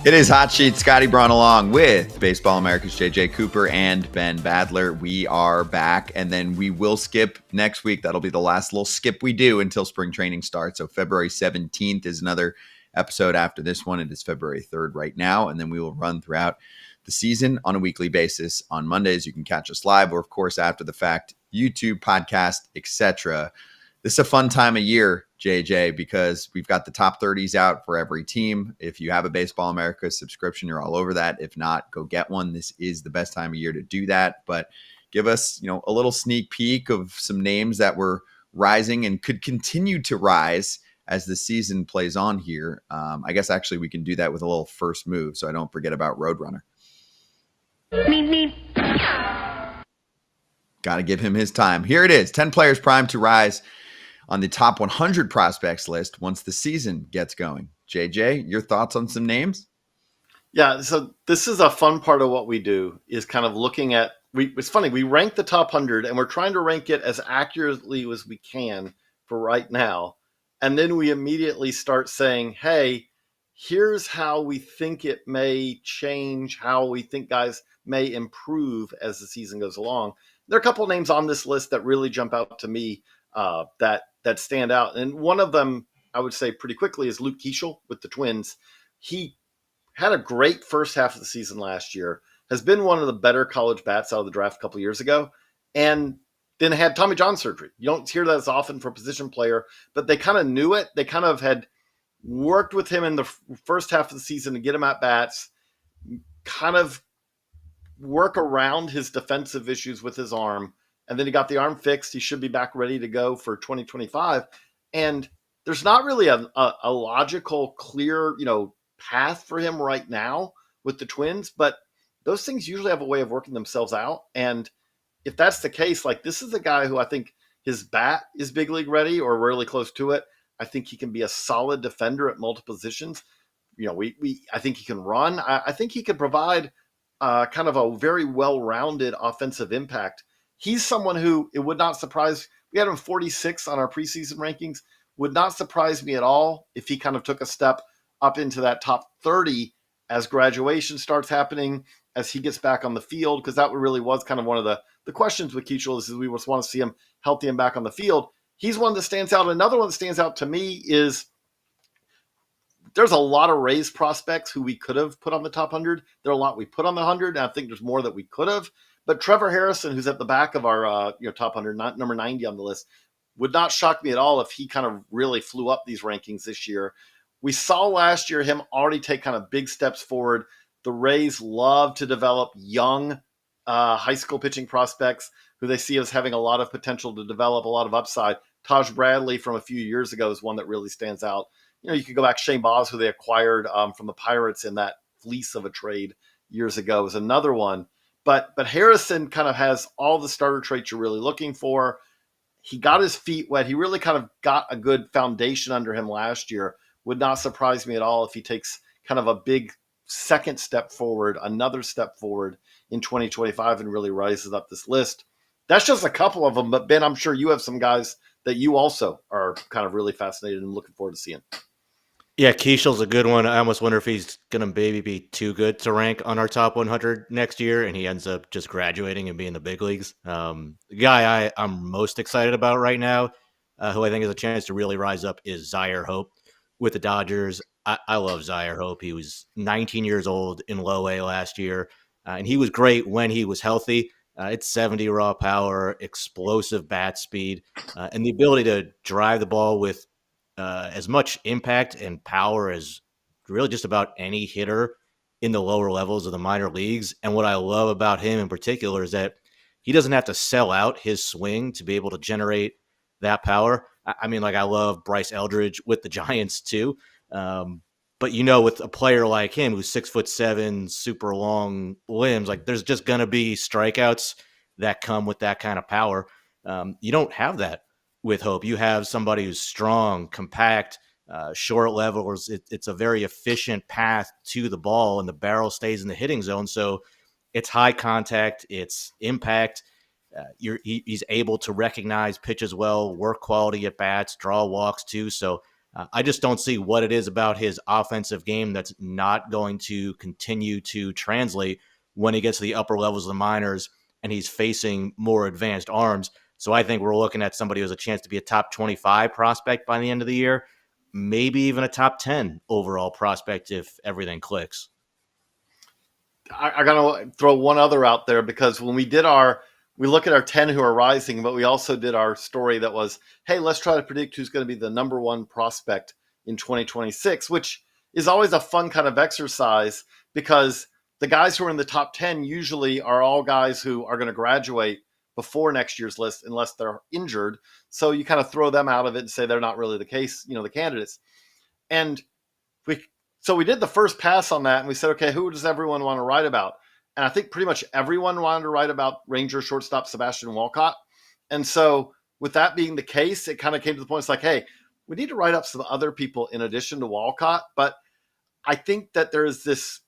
It is Hot Sheet. Scotty Braun along with Baseball America's JJ Cooper and Ben Badler. We are back, and then we will skip next week. That'll be the last little skip we do until spring training starts. So February 17th is another episode after this one. It is February 3rd right now, and then we will run throughout the season on a weekly basis. On Mondays, you can catch us live, or of course, after the fact, YouTube, podcast, etc. This is a fun time of year, JJ, because we've got the top 30s out for every team. If you have a Baseball America subscription, you're all over that. If not, go get one. This is the best time of year to do that. But give us, a little sneak peek of some names that were rising and could continue to rise as the season plays on here. I guess actually we can do that with a little first move, so I don't forget about Roadrunner. Got to give him his time. Here it is, 10 players primed to rise on the top 100 prospects list once the season gets going. JJ, your thoughts on some names? Yeah, so this is a fun part of what we do, is kind of looking at, it's funny, we rank the top 100 and we're trying to rank it as accurately as we can for right now. And then we immediately start saying, hey, here's how we think it may change, how we think guys may improve as the season goes along. There are a couple of names on this list that really jump out to me that stand out. And one of them, I would say pretty quickly, is Luke Keeschel with the Twins. He had a great first half of the season last year, has been one of the better college bats out of the draft a couple of years ago, and then had Tommy John surgery. You don't hear that as often for a position player, but they kind of knew it. They kind of had worked with him in the first half of the season to get him at bats, kind of work around his defensive issues with his arm. And then he got the arm fixed. He should be back ready to go for 2025. And there's not really a logical, clear, path for him right now with the Twins, but those things usually have a way of working themselves out. And if that's the case, like, this is a guy who I think his bat is big league ready or really close to it. I think he can be a solid defender at multiple positions. I think he can run. I think he could provide kind of a very well-rounded offensive impact. He's someone who, it would not surprise, we had him 46 on our preseason rankings, would not surprise me at all if he kind of took a step up into that top 30 as graduation starts happening, as he gets back on the field, because that really was kind of one of the questions with Keeschel, is we just want to see him healthy and back on the field. He's one that stands out. Another one that stands out to me is there's a lot of Rays prospects who we could have put on the top 100. There are a lot we put on the 100, and I think there's more that we could have. But Trevor Harrison, who's at the back of our top 100, not number 90 on the list, would not shock me at all if he kind of really flew up these rankings this year. We saw last year him already take kind of big steps forward. The Rays love to develop young high school pitching prospects who they see as having a lot of potential to develop, a lot of upside. Taj Bradley from a few years ago is one that really stands out. You could go back, Shane Baz, who they acquired from the Pirates in that fleece of a trade years ago, is another one. But Harrison kind of has all the starter traits you're really looking for. He got his feet wet. He really kind of got a good foundation under him last year. Would not surprise me at all if he takes kind of a big second step forward, another step forward in 2025 and really rises up this list. That's just a couple of them. But Ben, I'm sure you have some guys that you also are kind of really fascinated and looking forward to seeing. Yeah, Keeshel's a good one. I almost wonder if he's going to maybe be too good to rank on our top 100 next year, and he ends up just graduating and being in the big leagues. The guy I'm most excited about right now, who I think has a chance to really rise up, is Zaire Hope with the Dodgers. I love Zaire Hope. He was 19 years old in low A last year, and he was great when he was healthy. It's 70 raw power, explosive bat speed, and the ability to drive the ball with as much impact and power as really just about any hitter in the lower levels of the minor leagues. And what I love about him in particular is that he doesn't have to sell out his swing to be able to generate that power. I mean, like, I love Bryce Eldridge with the Giants too. But, with a player like him who's 6'7", super long limbs, like, there's just going to be strikeouts that come with that kind of power. You don't have that with Hope. You have somebody who's strong, compact, short levels. It's a very efficient path to the ball, and the barrel stays in the hitting zone. So it's high contact, it's impact. He's able to recognize pitches well, work quality at bats, draw walks too. So I just don't see what it is about his offensive game that's not going to continue to translate when he gets to the upper levels of the minors and he's facing more advanced arms. So I think we're looking at somebody who has a chance to be a top 25 prospect by the end of the year, maybe even a top 10 overall prospect if everything clicks. I got to throw one other out there, because when we look at our 10 who are rising, but we also did our story that was, hey, let's try to predict who's going to be the number one prospect in 2026, which is always a fun kind of exercise, because the guys who are in the top 10 usually are all guys who are going to graduate before next year's list unless they're injured. So you kind of throw them out of it and say they're not really the case, the candidates. And we did the first pass on that, and we said, okay, who does everyone want to write about? And I think pretty much everyone wanted to write about Ranger shortstop Sebastian Walcott. And so with that being the case, it kind of came to the point, it's like, hey, we need to write up some other people in addition to Walcott. But I think that there is this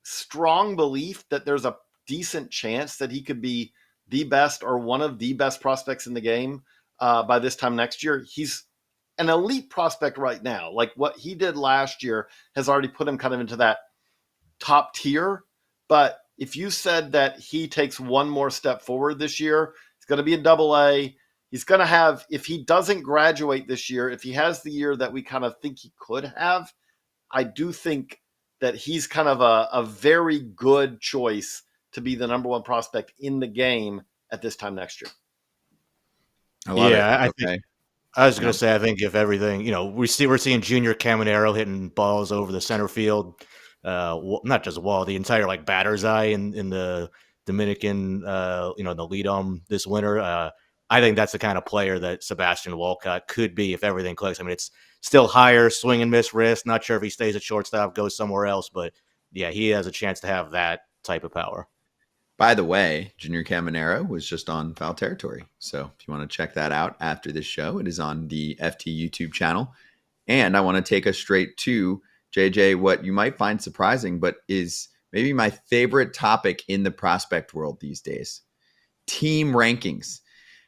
strong belief that there's a decent chance that he could be the best or one of the best prospects in the game by this time next year. He's an elite prospect right now. Like what he did last year has already put him kind of into that top tier. But if you said that he takes one more step forward this year, he's going to be in AA. He's going to have, if he doesn't graduate this year, if he has the year that we kind of think he could have, I do think that he's kind of a very good choice to be the number one prospect in the game at this time next year. I love it. I Okay. think I was going to say, I think if everything, we're seeing Junior Caminero hitting balls over the center field, not just wall, the entire like batter's eye in the Dominican, the lead this winter. I think that's the kind of player that Sebastian Walcott could be if everything clicks. I mean, it's still higher swing and miss risk. Not sure if he stays at shortstop, goes somewhere else, but yeah, he has a chance to have that type of power. By the way, Junior Caminero was just on Foul Territory. So if you want to check that out after this show, it is on the FT YouTube channel. And I want to take us straight to JJ, what you might find surprising, but is maybe my favorite topic in the prospect world these days: team rankings,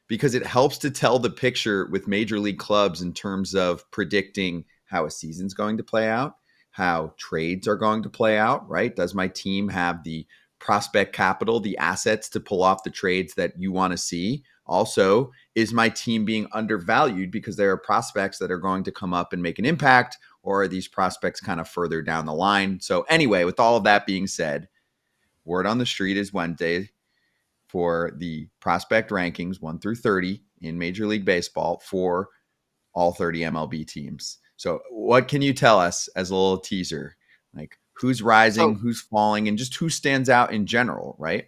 because it helps to tell the picture with major league clubs in terms of predicting how a season's going to play out, how trades are going to play out, right? Does my team have the prospect capital, the assets to pull off the trades that you want to see? Also, is my team being undervalued because there are prospects that are going to come up and make an impact, or are these prospects kind of further down the line? So anyway, with all of that being said, word on the street is Wednesday for the prospect rankings 1 through 30 in Major League Baseball for all 30 MLB teams. So what can you tell us as a little teaser? Like, who's rising, who's falling, and just who stands out in general, right?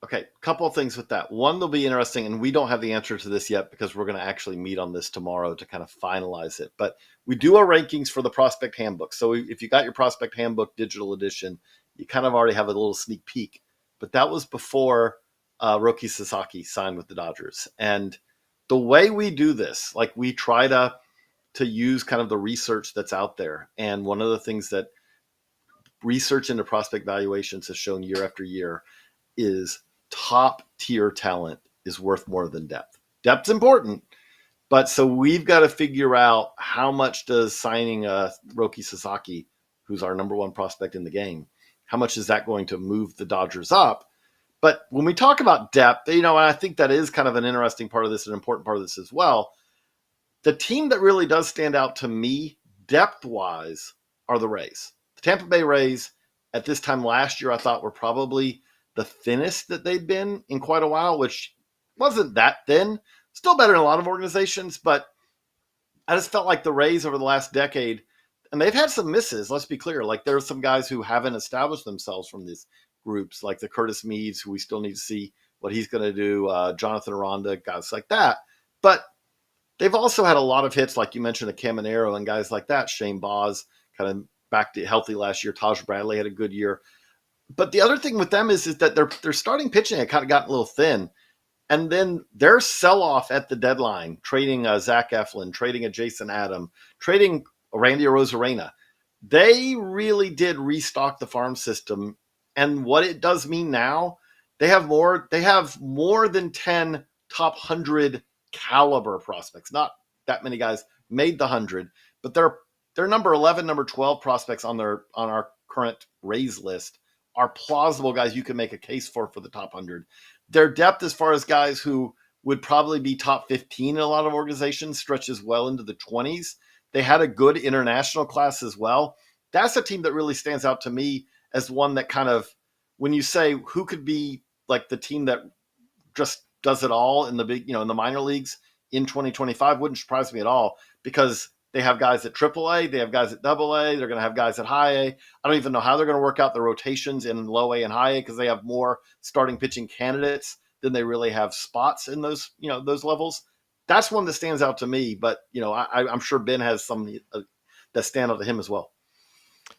Okay, couple of things with that. One, that'll be interesting, and we don't have the answer to this yet because we're going to actually meet on this tomorrow to kind of finalize it. But we do our rankings for the Prospect Handbook. So if you got your Prospect Handbook digital edition, you kind of already have a little sneak peek. But that was before Roki Sasaki signed with the Dodgers. And the way we do this, like we try to use kind of the research that's out there. And one of the things that research into prospect valuations has shown year after year is top tier talent is worth more than depth. Depth's important, but so we've got to figure out how much does signing Roki Sasaki, who's our number one prospect in the game, how much is that going to move the Dodgers up? But when we talk about depth, and I think that is kind of an interesting part of this, an important part of this as well. The team that really does stand out to me depth-wise are the Rays. The Tampa Bay Rays at this time last year, I thought were probably the thinnest that they'd been in quite a while, which wasn't that thin. Still better than a lot of organizations, but I just felt like the Rays over the last decade, and they've had some misses, let's be clear. Like there are some guys who haven't established themselves from these groups, like the Curtis Meads, who we still need to see what he's going to do, Jonathan Aranda, guys like that. But they've also had a lot of hits, like you mentioned, a Caminero and guys like that. Shane Boz kind of back to healthy last year. Taj Bradley had a good year. But the other thing with them is that their starting pitching had kind of gotten a little thin. And then their sell-off at the deadline, trading Zach Eflin, trading a Jason Adam, trading Randy Arozarena, they really did restock the farm system. And what it does mean now, they have more than 10 top 100 caliber prospects. Not that many guys made the 100, but they're number 11, number 12 prospects on our current raise list are plausible guys you can make a case for the top 100. Their depth as far as guys who would probably be top 15 in a lot of organizations stretches well into the 20s. They had a good international class as well. That's a team that really stands out to me as one that kind of, when you say who could be like the team that just does it all in the big, in the minor leagues in 2025, wouldn't surprise me at all, because they have guys at AAA, they have guys at AA, they're going to have guys at high A. I don't even know how they're going to work out the rotations in low A and high A, because they have more starting pitching candidates than they really have spots in those, those levels. That's one that stands out to me, but I'm sure Ben has some that stand out to him as well.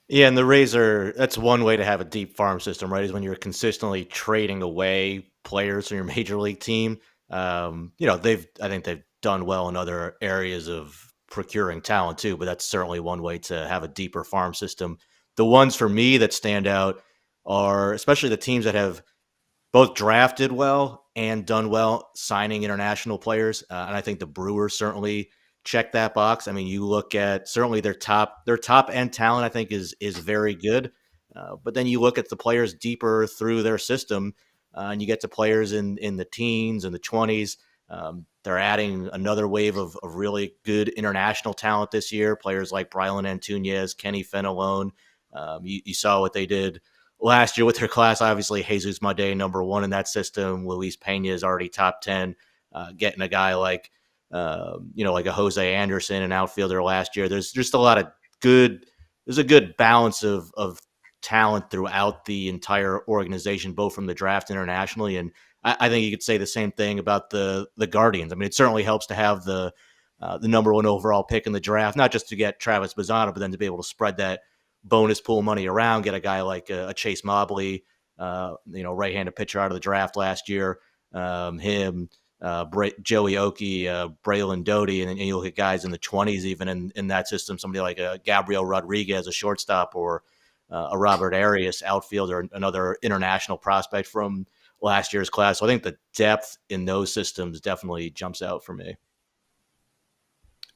Yeah, and the Razor, that's one way to have a deep farm system, right? Is when you're consistently trading away players from your major league team. I think they've done well in other areas of procuring talent too, but that's certainly one way to have a deeper farm system. The ones for me that stand out are especially the teams that have both drafted well and done well signing international players. And I think the Brewers certainly check that box. I mean, you look at certainly their top end talent, I think is very good. But then you look at the players deeper through their system, and you get to players in the teens and the 20s. They're adding another wave of really good international talent this year. Players like Brylan Antunez, Kenny Fenelon. You saw what they did last year with their class. Obviously, Jesus Made, number one in that system. Luis Pena is already top 10. Getting a guy like a Jose Anderson, an outfielder last year. There's just a lot of there's a good balance of talent throughout the entire organization, both from the draft internationally. And I think you could say the same thing about the Guardians. I mean, it certainly helps to have the number one overall pick in the draft, not just to get Travis Bazzano, but then to be able to spread that bonus pool money around, get a guy like a Chase Mobley, right-handed pitcher out of the draft last year, him, Joey Oki, Braylon Doty, and then you look at guys in the 20s even in that system, somebody like a Gabriel Rodriguez, a shortstop, or a Robert Arias, outfielder, another international prospect from last year's class. So I think the depth in those systems definitely jumps out for me.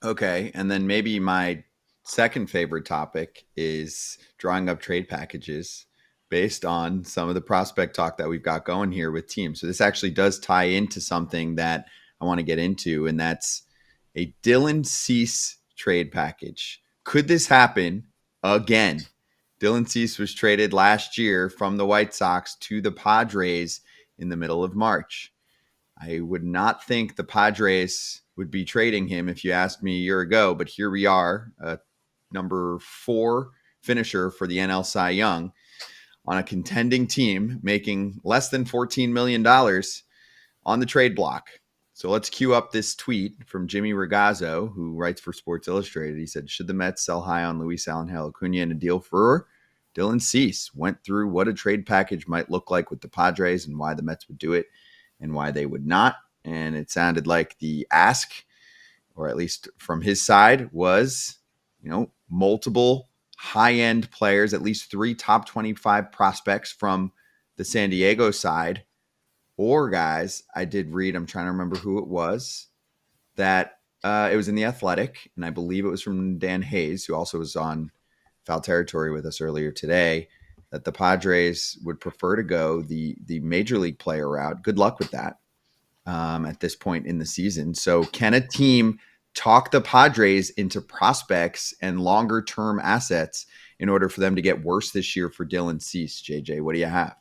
Okay, and then maybe my second favorite topic is drawing up trade packages based on some of the prospect talk that we've got going here with teams. So this actually does tie into something that I want to get into, and that's a Dylan Cease trade package. Could this happen again? Dylan Cease was traded last year from the White Sox to the Padres in the middle of March. I would not think the Padres would be trading him if you asked me a year ago, but here we are, number 4 finisher for the NL Cy Young on a contending team making less than $14 million on the trade block. So let's cue up this tweet from Jimmy Ragazzo, who writes for Sports Illustrated. He said, should the Mets sell high on Luis Angel Acuna in a deal for Dylan Cease? Went through what a trade package might look like with the Padres and why the Mets would do it and why they would not. And it sounded like the ask, or at least from his side, was, multiple high-end players, at least 3 top 25 prospects from the San Diego side, or guys, I did read, I'm trying to remember who it was, that it was in The Athletic, and I believe it was from Dan Hayes, who also was on Foul Territory with us earlier today, that the Padres would prefer to go the major league player route. Good luck with that at this point in the season. So can a team talk the Padres into prospects and longer-term assets in order for them to get worse this year for Dylan Cease? JJ, what do you have?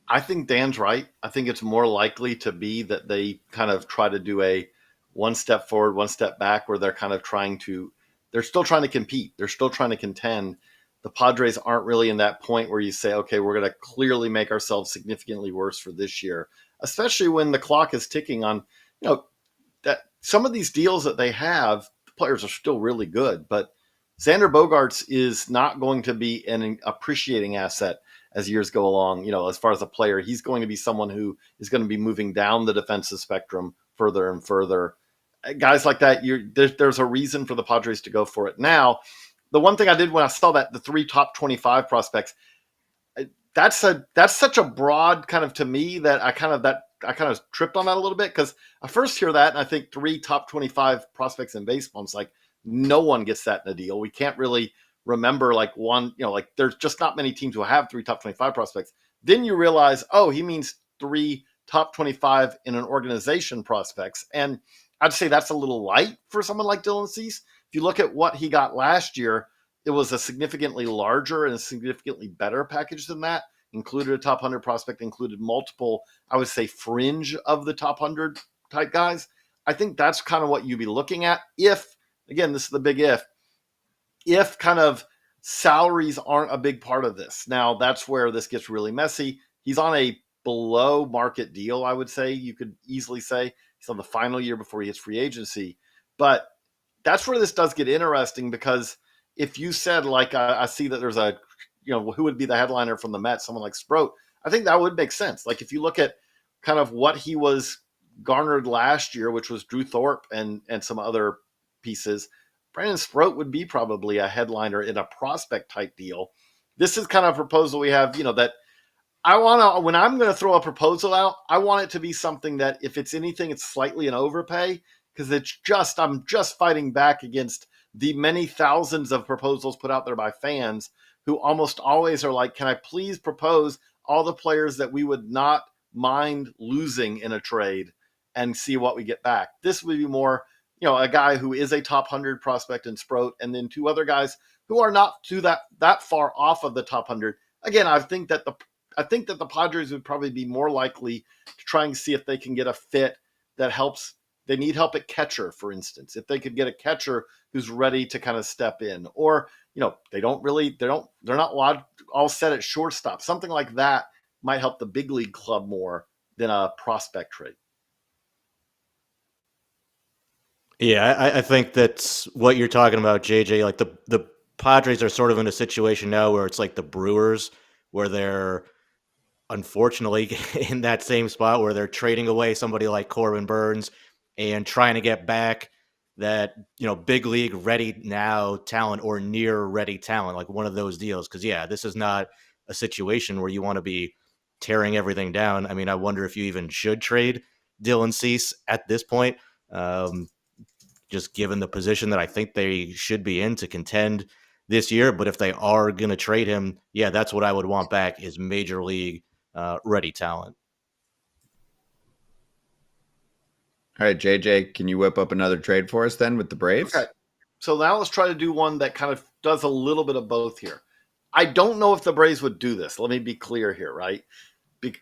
I think Dan's right. I think it's more likely to be that they kind of try to do a one step forward, one step back, where they're kind of they're still trying to compete. They're still trying to contend. The Padres aren't really in that point where you say, okay, we're going to clearly make ourselves significantly worse for this year, especially when the clock is ticking on, that some of these deals that they have, the players are still really good, but Xander Bogaerts is not going to be an appreciating asset as years go along. As far as a player, he's going to be someone who is going to be moving down the defensive spectrum further and further. Guys like that, there's a reason for the Padres to go for it. Now, the one thing I did when I saw that the 3 top 25 prospects, that's such a broad kind of, to me, that I kind of tripped on that a little bit, because I first hear that and I think 3 top 25 prospects in baseball. It's like, No one gets that in a deal. We can't really remember like one, like there's just not many teams who have 3 top 25 prospects. Then you realize, oh, he means 3 top 25 in an organization prospects. And I'd say that's a little light for someone like Dylan Cease. If you look at what he got last year, it was a significantly larger and a significantly better package than that. Included a top 100 prospect, included multiple, I would say, fringe of the top 100 type guys. I think that's kind of what you'd be looking at if, again, this is the big if kind of salaries aren't a big part of this. Now, that's where this gets really messy. He's on a below market deal, I would say. You could easily say he's on the final year before he hits free agency. But that's where this does get interesting, because if you said, like, I see that there's a, who would be the headliner from the Mets, someone like Sproat, I think that would make sense. Like, if you look at kind of what he was garnered last year, which was Drew Thorpe and some other pieces, Brandon Sproat would be probably a headliner in a prospect type deal. This is kind of a proposal we have, that I want to, when I'm going to throw a proposal out, I want it to be something that if it's anything, it's slightly an overpay, because I'm just fighting back against the many thousands of proposals put out there by fans who almost always are like, can I please propose all the players that we would not mind losing in a trade and see what we get back? This would be more, a guy who is a top 100 prospect in Sproat, and then 2 other guys who are not too that far off of the top 100. Again, I think that the Padres would probably be more likely to try and see if they can get a fit that helps. They need help at catcher, for instance. If they could get a catcher who's ready to kind of step in, or they're not all set at shortstop. Something like that might help the big league club more than a prospect trade. Yeah, I think that's what you're talking about, JJ. Like the Padres are sort of in a situation now where it's like the Brewers, where they're unfortunately in that same spot where they're trading away somebody like Corbin Burns and trying to get back that, big league ready now talent or near ready talent, like one of those deals. Because, yeah, this is not a situation where you want to be tearing everything down. I mean, I wonder if you even should trade Dylan Cease at this point. Just given the position that I think they should be in to contend this year. But if they are going to trade him, yeah, that's what I would want back, is major league ready talent. All right, JJ, can you whip up another trade for us then with the Braves? Okay. So now let's try to do one that kind of does a little bit of both here. I don't know if the Braves would do this. Let me be clear here, right?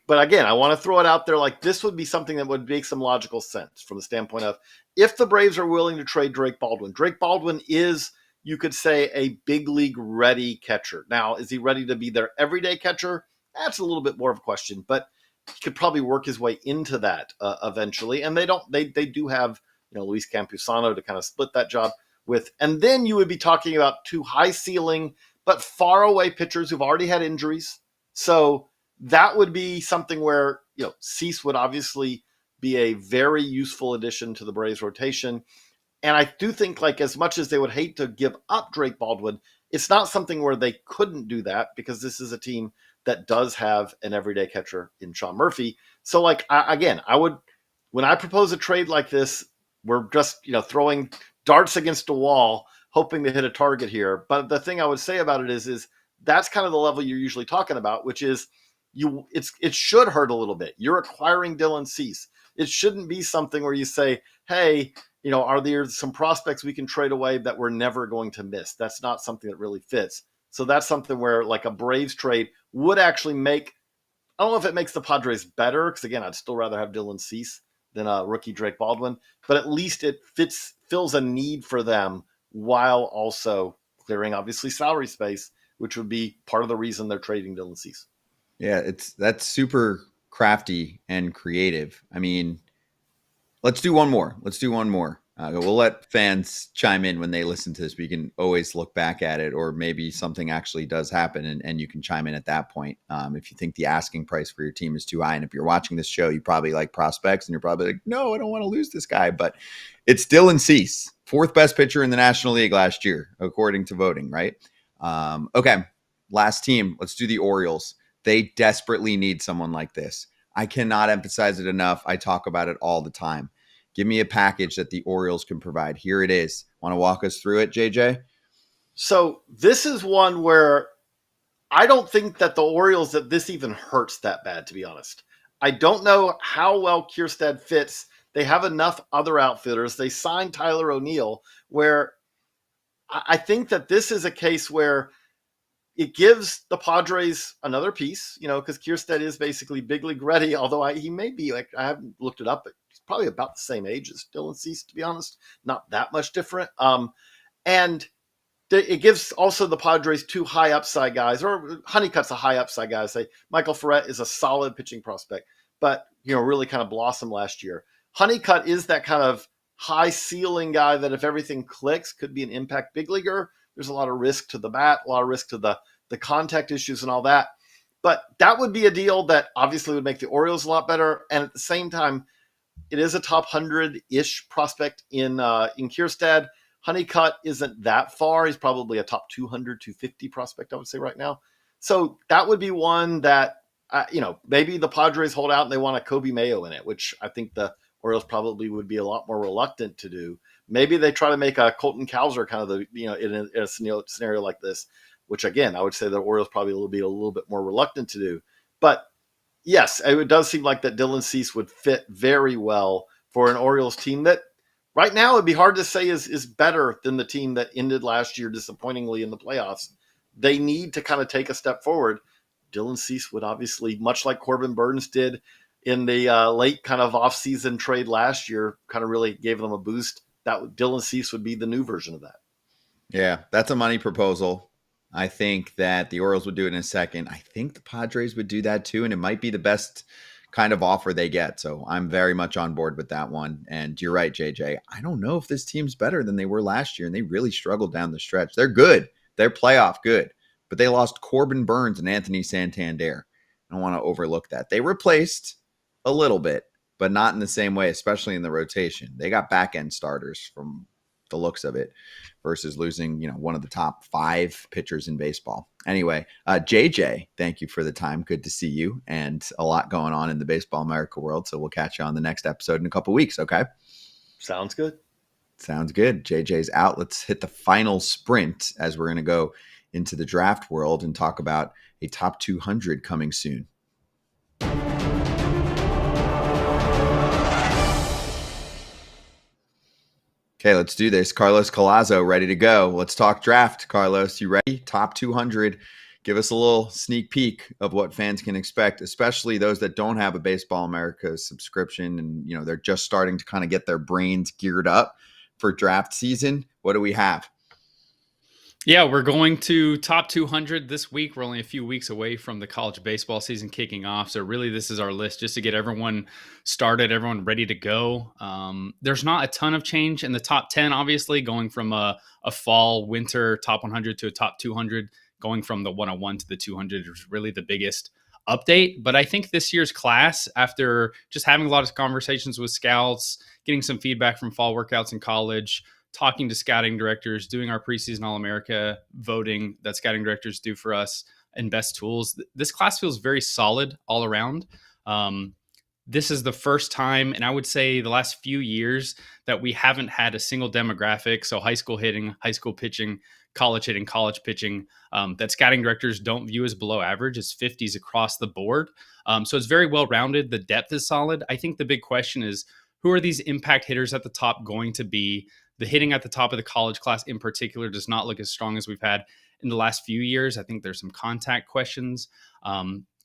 But again, I want to throw it out there like this would be something that would make some logical sense from the standpoint of if the Braves are willing to trade Drake Baldwin. Drake Baldwin is, you could say, a big league ready catcher. Now, is he ready to be their everyday catcher? That's a little bit more of a question, but he could probably work his way into that eventually. And they do have, Luis Campusano to kind of split that job with. And then you would be talking about 2 high ceiling but far away pitchers who've already had injuries. So that would be something where, Cease would obviously be a very useful addition to the Braves rotation. And I do think, like, as much as they would hate to give up Drake Baldwin, it's not something where they couldn't do that, because this is a team that does have an everyday catcher in Sean Murphy. So, like, I would, when I propose a trade like this, we're just, throwing darts against a wall, hoping to hit a target here. But the thing I would say about it is that's kind of the level you're usually talking about, which is it should hurt a little bit. You're acquiring Dylan Cease. It shouldn't be something where you say, hey, are there some prospects we can trade away that we're never going to miss? That's not something that really fits. So that's something where, like, a Braves trade would actually make, I don't know if it makes the Padres better, because again, I'd still rather have Dylan Cease than a rookie Drake Baldwin, but at least it fills a need for them while also clearing, obviously, salary space, which would be part of the reason they're trading Dylan Cease. Yeah, that's super crafty and creative. I mean, let's do one more. We'll let fans chime in when they listen to this. We can always look back at it, or maybe something actually does happen, and you can chime in at that point. If you think the asking price for your team is too high, and if you're watching this show, you probably like prospects, and you're probably like, no, I don't want to lose this guy. But it's Dylan Cease, 4th best pitcher in the National League last year, according to voting, right? Okay, last team. Let's do the Orioles. They desperately need someone like this. I cannot emphasize it enough. I talk about it all the time. Give me a package that the Orioles can provide. Here it is. Want to walk us through it, JJ? So this is one where I don't think that the Orioles, that this even hurts that bad, to be honest. I don't know how well Kierstead fits. They have enough other outfitters. They signed Tyler O'Neill, where I think that this is a case where it gives the Padres another piece, because Kierstead is basically big league ready, although he may be, like, I haven't looked it up, but he's probably about the same age as Dylan Cease, to be honest. Not that much different. And it gives also the Padres two high upside guys, or Honeycutt's a high upside guy. Say Michael Ferret is a solid pitching prospect, but really kind of blossomed last year. Honeycutt is that kind of high ceiling guy that if everything clicks could be an impact big leaguer. There's a lot of risk to the bat, a lot of risk to the contact issues and all that. But that would be a deal that obviously would make the Orioles a lot better. And at the same time, it is a top 100-ish prospect in Kierstead. Honeycutt isn't that far. He's probably a top 200, 250 prospect, I would say right now. So that would be one that, maybe the Padres hold out and they want a Kobe Mayo in it, which I think the Orioles probably would be a lot more reluctant to do. Maybe they try to make a Colton Cowser kind of in a scenario like this, which again, I would say the Orioles probably will be a little bit more reluctant to do. But yes, it does seem like that Dylan Cease would fit very well for an Orioles team that right now it'd be hard to say is better than the team that ended last year disappointingly in the playoffs. They need to kind of take a step forward. Dylan Cease would obviously, much like Corbin Burns did in the late kind of offseason trade last year, kind of really gave them a boost. That Dylan Cease would be the new version of that. Yeah, that's a money proposal. I think that the Orioles would do it in a second. I think the Padres would do that too, and it might be the best kind of offer they get. So I'm very much on board with that one. And you're right, JJ. I don't know if this team's better than they were last year, and they really struggled down the stretch. They're good. They're playoff good. But they lost Corbin Burns and Anthony Santander. I don't want to overlook that. They replaced a little bit, but not in the same way, especially in the rotation. They got back-end starters from the looks of it versus losing, one of the top 5 pitchers in baseball. Anyway, JJ, thank you for the time. Good to see you, and a lot going on in the Baseball America world. So we'll catch you on the next episode in a couple weeks. Okay. Sounds good. Sounds good. JJ's out. Let's hit the final sprint as we're going to go into the draft world and talk about a top 200 coming soon. Okay, let's do this. Carlos Collazo, ready to go. Let's talk draft. Carlos, you ready? Top 200. Give us a little sneak peek of what fans can expect, especially those that don't have a Baseball America subscription and, they're just starting to kind of get their brains geared up for draft season. What do we have? Yeah, we're going to top 200 this week. We're only a few weeks away from the college baseball season kicking off. So really, this is our list just to get everyone started, everyone ready to go. There's not a ton of change in the top 10, obviously, going from a fall, winter top 100 to a top 200, going from the 101 to the 200 is really the biggest update. But I think this year's class, after just having a lot of conversations with scouts, getting some feedback from fall workouts in college, talking to scouting directors, doing our preseason All-America voting that scouting directors do for us, and best tools. This class feels very solid all around. This is the first time, and I would say the last few years, that we haven't had a single demographic, so high school hitting, high school pitching, college hitting, college pitching, that scouting directors don't view as below average. It's 50s across the board. So it's very well-rounded. The depth is solid. I think the big question is, who are these impact hitters at the top going to be? The hitting at the top of the college class in particular does not look as strong as we've had in the last few years. I think there's some contact questions.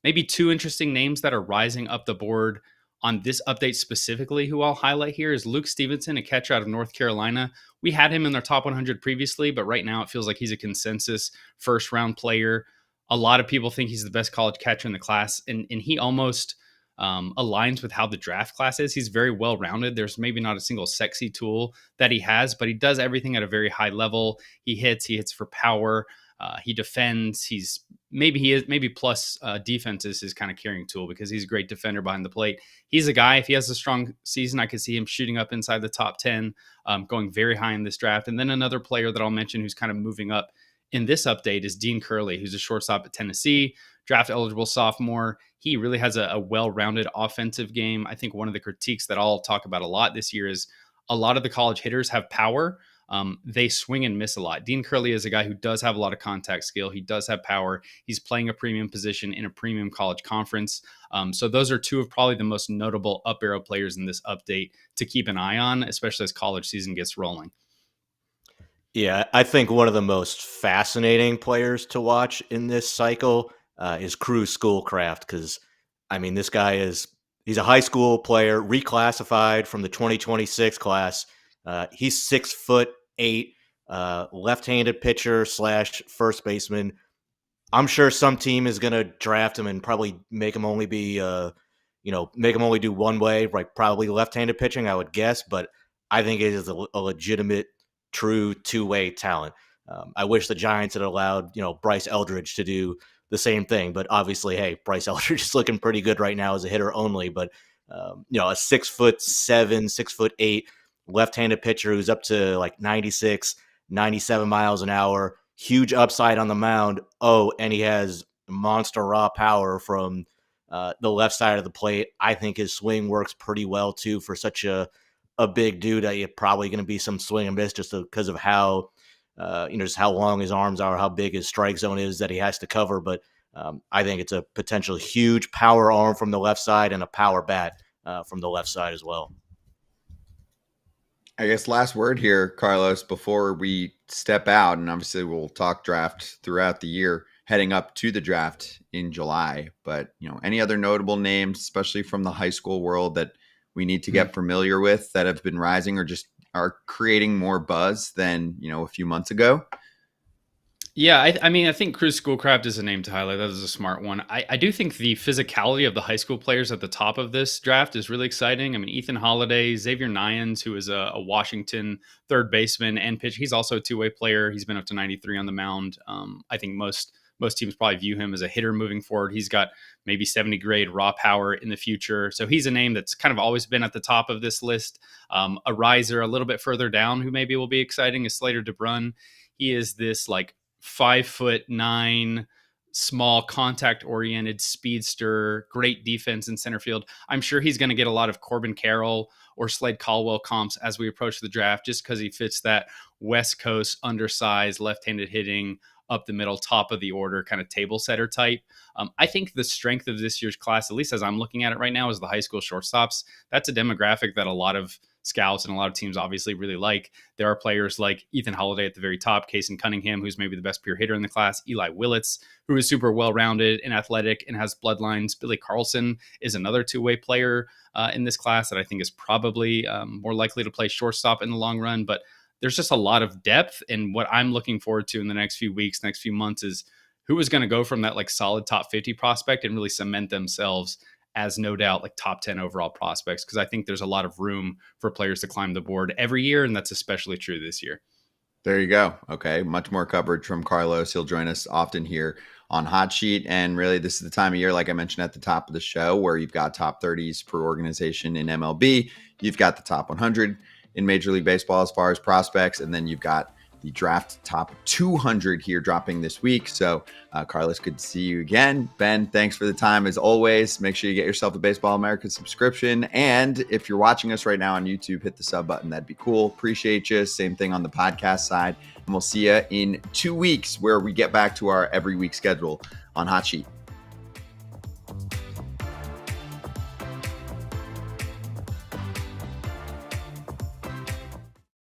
Maybe 2 interesting names that are rising up the board on this update specifically, who I'll highlight here, is Luke Stevenson, a catcher out of North Carolina. We had him in their top 100 previously, but right now it feels like he's a consensus first-round player. A lot of people think he's the best college catcher in the class, and he almost aligns with how the draft class is. He's very well-rounded. There's maybe not a single sexy tool that he has, but he does everything at a very high level. He hits for power. He defends. Maybe plus defense is his kind of carrying tool because he's a great defender behind the plate. He's a guy, if he has a strong season, I could see him shooting up inside the top 10, going very high in this draft. And then another player that I'll mention who's kind of moving up in this update is Dean Curley, who's a shortstop at Tennessee, draft eligible sophomore. He really has a well-rounded offensive game. I think one of the critiques that I'll talk about a lot this year is a lot of the college hitters have power. They swing and miss a lot. Dean Curley is a guy who does have a lot of contact skill. He does have power. He's playing a premium position in a premium college conference. So those are two of probably the most notable up arrow players in this update to keep an eye on, especially as college season gets rolling. Yeah, I think one of the most fascinating players to watch in this cycle is Cruz Schoolcraft, because, I mean, this guy he's a high school player, reclassified from the 2026 class. He's 6'8", left-handed pitcher / first baseman. I'm sure some team is going to draft him and probably make him only be, make him only do one way, like probably left-handed pitching, I would guess. But I think it is a legitimate, true two-way talent. I wish the Giants had allowed, Bryce Eldridge to do the same thing. But obviously, hey, Bryce Eldridge is looking pretty good right now as a hitter only. But, a 6'7", 6'8", left-handed pitcher who's up to like 96, 97 miles an hour, huge upside on the mound. Oh, and he has monster raw power from the left side of the plate. I think his swing works pretty well too for such a big dude. You're probably going to be some swing and miss just because of how, just how long his arms are, how big his strike zone is that he has to cover. But I think it's a potential huge power arm from the left side and a power bat from the left side as well. I guess last word here, Carlos, before we step out, and obviously we'll talk draft throughout the year, heading up to the draft in July. But, any other notable names, especially from the high school world, that we need to get familiar with that have been rising or just are creating more buzz than, a few months ago? Yeah, I think Cruz Schoolcraft is a name to highlight. That is a smart one. I do think the physicality of the high school players at the top of this draft is really exciting. I mean, Ethan Holiday, Xavier Nyans, who is a Washington third baseman and pitcher. He's also a two-way player. He's been up to 93 on the mound. I think most teams probably view him as a hitter moving forward. He's got maybe 70 grade raw power in the future. So he's a name that's kind of always been at the top of this list. A riser a little bit further down who maybe will be exciting is Slater DeBrun. He is this 5'9", small contact-oriented speedster, great defense in center field. I'm sure he's going to get a lot of Corbin Carroll or Slade Caldwell comps as we approach the draft, just because he fits that West Coast undersized, left-handed hitting, up the middle, top of the order kind of table setter type. I think the strength of this year's class, at least as I'm looking at it right now, is the high school shortstops. That's a demographic that a lot of scouts and a lot of teams obviously really like. There are players like Ethan Holiday at the very top, Kason Cunningham, who's maybe the best pure hitter in the class, Eli Willits, who is super well-rounded and athletic and has bloodlines. Billy Carlson is another two-way player in this class that I think is probably more likely to play shortstop in the long run. But there's just a lot of depth, and what I'm looking forward to in the next few weeks, next few months is who is going to go from that solid top 50 prospect and really cement themselves as no doubt top 10 overall prospects, because I think there's a lot of room for players to climb the board every year, and that's especially true this year. There you go. Okay, much more coverage from Carlos. He'll join us often here on Hot Sheet, and really this is the time of year, like I mentioned at the top of the show, where you've got top 30s per organization in MLB, you've got the top 100 in Major League Baseball as far as prospects, and then you've got the draft top 200 here dropping this week. So Carlos, good to see you again. Ben, thanks for the time as always. Make sure you get yourself a Baseball America subscription. And if you're watching us right now on YouTube, hit the sub button. That'd be cool. Appreciate you. Same thing on the podcast side. And we'll see you in 2 weeks where we get back to our every week schedule on Hot Sheet.